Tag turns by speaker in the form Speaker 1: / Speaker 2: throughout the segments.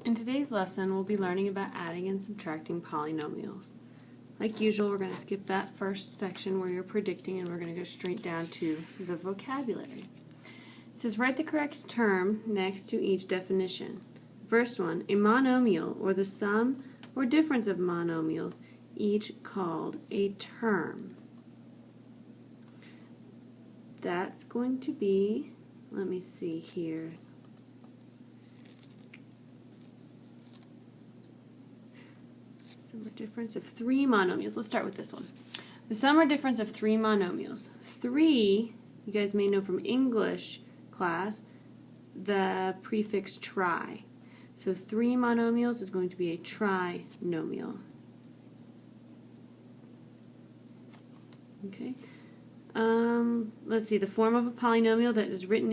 Speaker 1: In today's lesson, we'll be learning about adding and subtracting polynomials. Like usual, we're going to skip that first section where you're predicting, and we're going to go straight down to the vocabulary. It says, write the correct term next to each definition. First one, a monomial, or the sum or difference of monomials, each called a term. That's going to be, let me see here. Sum or difference of three monomials. Let's start with this one. The sum or difference of three monomials. Three, you guys may know from English class, the prefix tri. So three monomials is going to be a trinomial. Okay. Let's see, the form of a polynomial that is written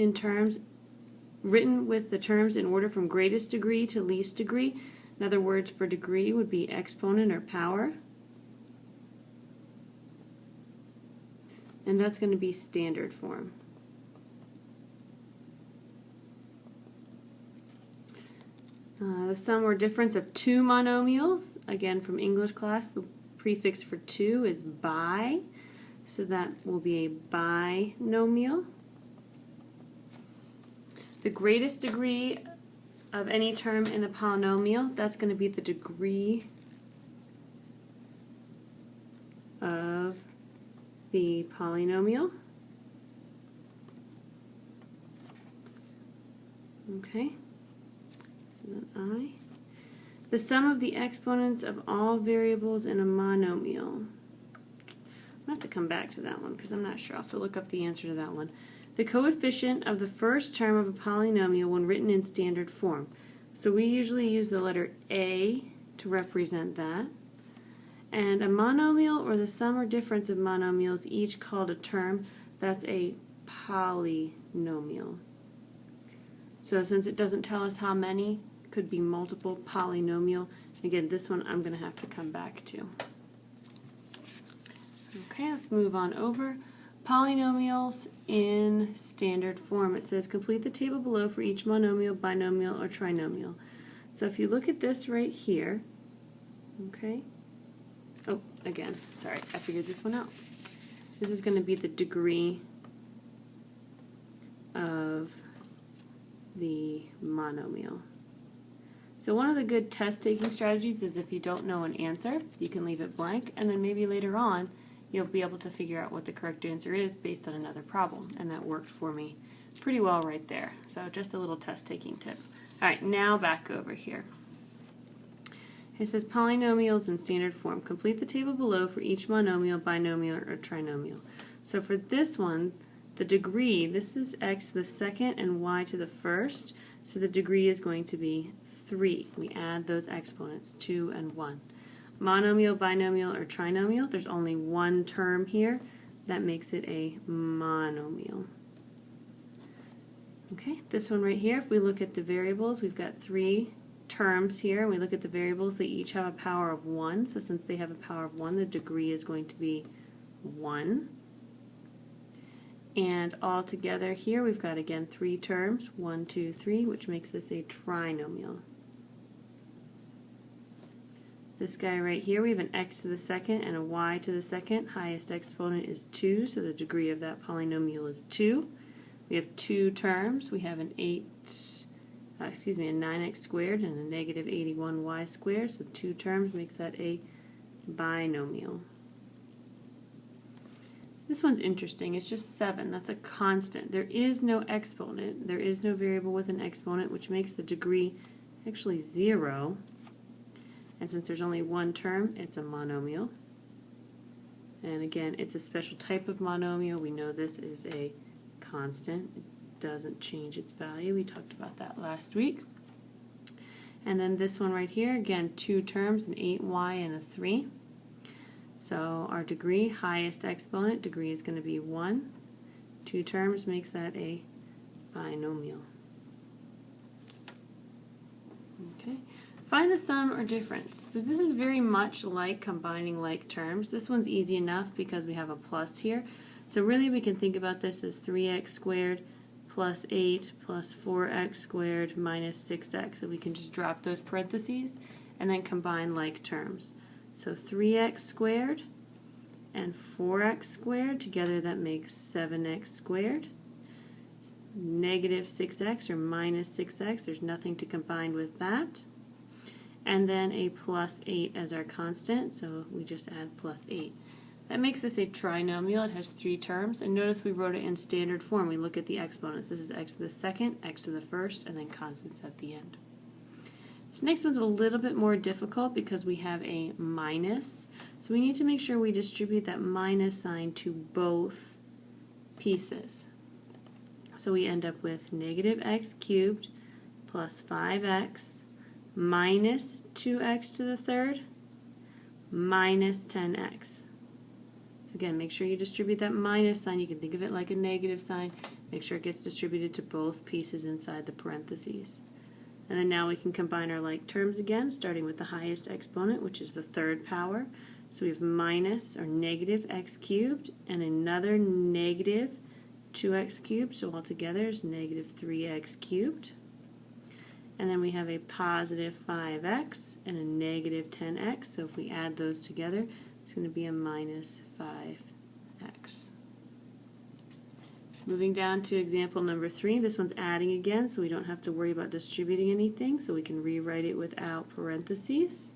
Speaker 1: with the terms in order from greatest degree to least degree. In other words, for degree would be exponent or power. And that's going to be standard form. The sum or difference of two monomials, again from English class, the prefix for two is bi, so that will be a binomial. The greatest degree of any term in the polynomial, that's going to be the degree of the polynomial. Okay, this is an I. The sum of the exponents of all variables in a monomial. I'll have to come back to that one because I'm not sure. I'll have to look up the answer to that one. The coefficient of the first term of a polynomial when written in standard form. So we usually use the letter A to represent that. And a monomial, or the sum or difference of monomials, each called a term, that's a polynomial. So since it doesn't tell us how many, it could be multiple polynomial. Again, this one I'm going to have to come back to. Okay, let's move on over. Polynomials in standard form. It says complete the table below for each monomial, binomial, or trinomial. So if you look at this right here, okay, oh, again, sorry, I figured this one out. This is going to be the degree of the monomial. So one of the good test-taking strategies is if you don't know an answer, you can leave it blank, and then maybe later on you'll be able to figure out what the correct answer is based on another problem, and that worked for me pretty well right there. So just a little test-taking tip. Alright, now back over here. It says polynomials in standard form. Complete the table below for each monomial, binomial, or trinomial. So for this one, the degree, this is x to the second and y to the first, so the degree is going to be 3. We add those exponents, 2 and 1. Monomial, binomial, or trinomial, there's only one term here. That makes it a monomial. Okay, this one right here, if we look at the variables, we've got 3 terms here. We look at the variables, they each have a power of 1. So since they have a power of 1, the degree is going to be 1. And all together here, we've got, again, 3 terms, 1, 2, 3, which makes this a trinomial. This guy right here, we have an x to the second and a y to the second. Highest exponent is 2, so the degree of that polynomial is 2. We have 2 terms. We have a 9x squared and a negative 81y squared, so 2 terms makes that a binomial. This one's interesting. It's just 7. That's a constant. There is no exponent. There is no variable with an exponent, which makes the degree actually 0. And since there's only one term, it's a monomial. And again, it's a special type of monomial. We know this is a constant. It doesn't change its value. We talked about that last week. And then this one right here, again, 2 terms, an 8y and a 3. So our degree, highest exponent, degree is going to be 1. 2 terms makes that a binomial. Okay. Find the sum or difference. So this is very much like combining like terms. This one's easy enough because we have a plus here. So really we can think about this as 3x squared plus 8 plus 4x squared minus 6x. So we can just drop those parentheses and then combine like terms. So 3x squared and 4x squared, together that makes 7x squared. Negative 6x or minus 6x, there's nothing to combine with that. And then a plus 8 as our constant, so we just add plus 8. That makes this a trinomial. It has 3 terms, and notice we wrote it in standard form. We look at the exponents. This is x to the second, x to the first, and then constants at the end. This next one's a little bit more difficult because we have a minus. So we need to make sure we distribute that minus sign to both pieces. So we end up with negative x cubed plus 5x minus 2x to the third minus 10x. So again, make sure you distribute that minus sign. You can think of it like a negative sign. Make sure it gets distributed to both pieces inside the parentheses. And then now we can combine our like terms again, starting with the highest exponent, which is the third power. So we have minus or negative x cubed and another negative 2x cubed, so altogether is negative 3x cubed. And then we have a positive 5x and a negative 10x, so if we add those together, it's going to be a minus 5x. Moving down to example number 3, this one's adding again, so we don't have to worry about distributing anything, so we can rewrite it without parentheses.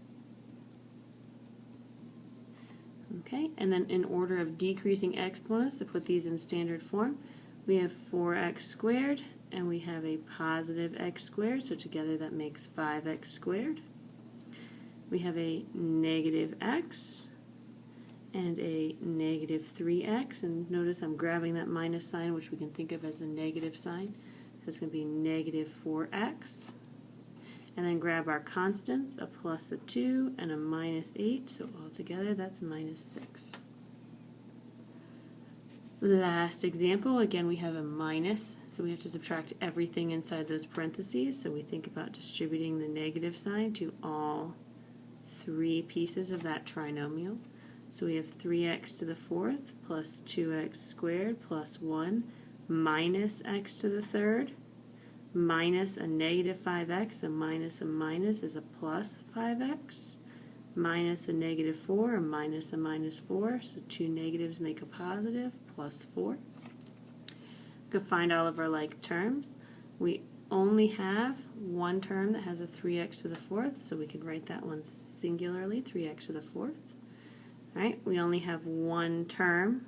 Speaker 1: Okay, and then in order of decreasing exponents, to put these in standard form, we have 4x squared and we have a positive x squared, so together that makes 5x squared. We have a negative x and a negative 3x, and notice I'm grabbing that minus sign, which we can think of as a negative sign. That's going to be negative 4x. And then grab our constants, a plus a 2 and a minus 8, so altogether that's minus 6. Last example, again we have a minus, so we have to subtract everything inside those parentheses, so we think about distributing the negative sign to all 3 pieces of that trinomial. So we have 3x to the fourth plus 2x squared plus 1 minus x to the third minus a negative 5x, a minus is a plus 5x, minus a negative 4, a minus 4, so 2 negatives make a positive, plus 4. We can find all of our like terms. We only have one term that has a 3x to the fourth, so we can write that one singularly, 3x to the fourth. All right, we only have one term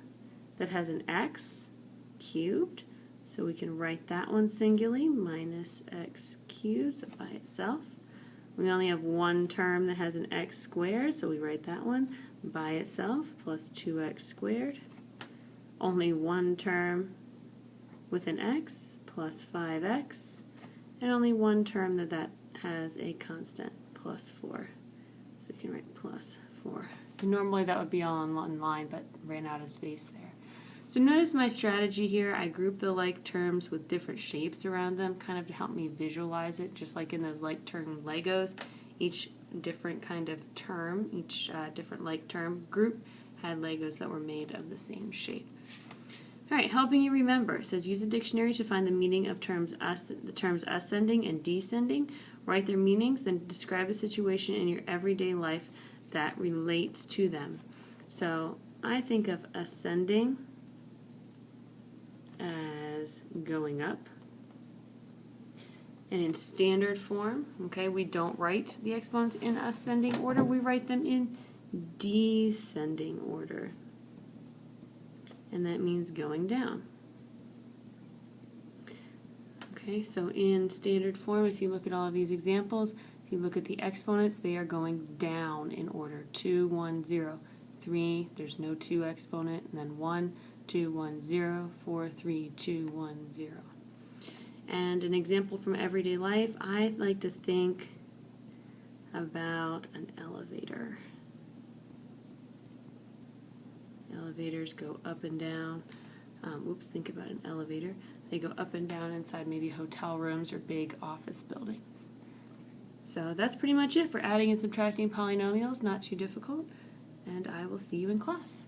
Speaker 1: that has an x cubed, so we can write that one singularly, minus x cubed, so by itself. We only have one term that has an x squared, so we write that one by itself, plus 2x squared. Only one term with an x, plus 5x. And only one term that has a constant, plus 4. So we can write plus 4. And normally that would be all in one line, but ran out of space there. So notice my strategy here. I group the like terms with different shapes around them, kind of to help me visualize it, just like in those like term Legos. Each different kind of term, each different like term group had Legos that were made of the same shape. All right, helping you remember. It says use a dictionary to find the meaning of the terms ascending and descending. Write their meanings, then describe a situation in your everyday life that relates to them. So I think of ascending as going up. And in standard form, okay, we don't write the exponents in ascending order, we write them in descending order. And that means going down. Okay, so in standard form, if you look at all of these examples, if you look at the exponents, they are going down in order. 2, 1, 0, 3, there's no 2 exponent, and then 1, 2, 1, 0, 4, 3, 2, 1, 0. And an example from everyday life, I like to think about an elevator. Elevators go up and down. Think about an elevator. They go up and down inside maybe hotel rooms or big office buildings. So that's pretty much it for adding and subtracting polynomials, not too difficult. And I will see you in class.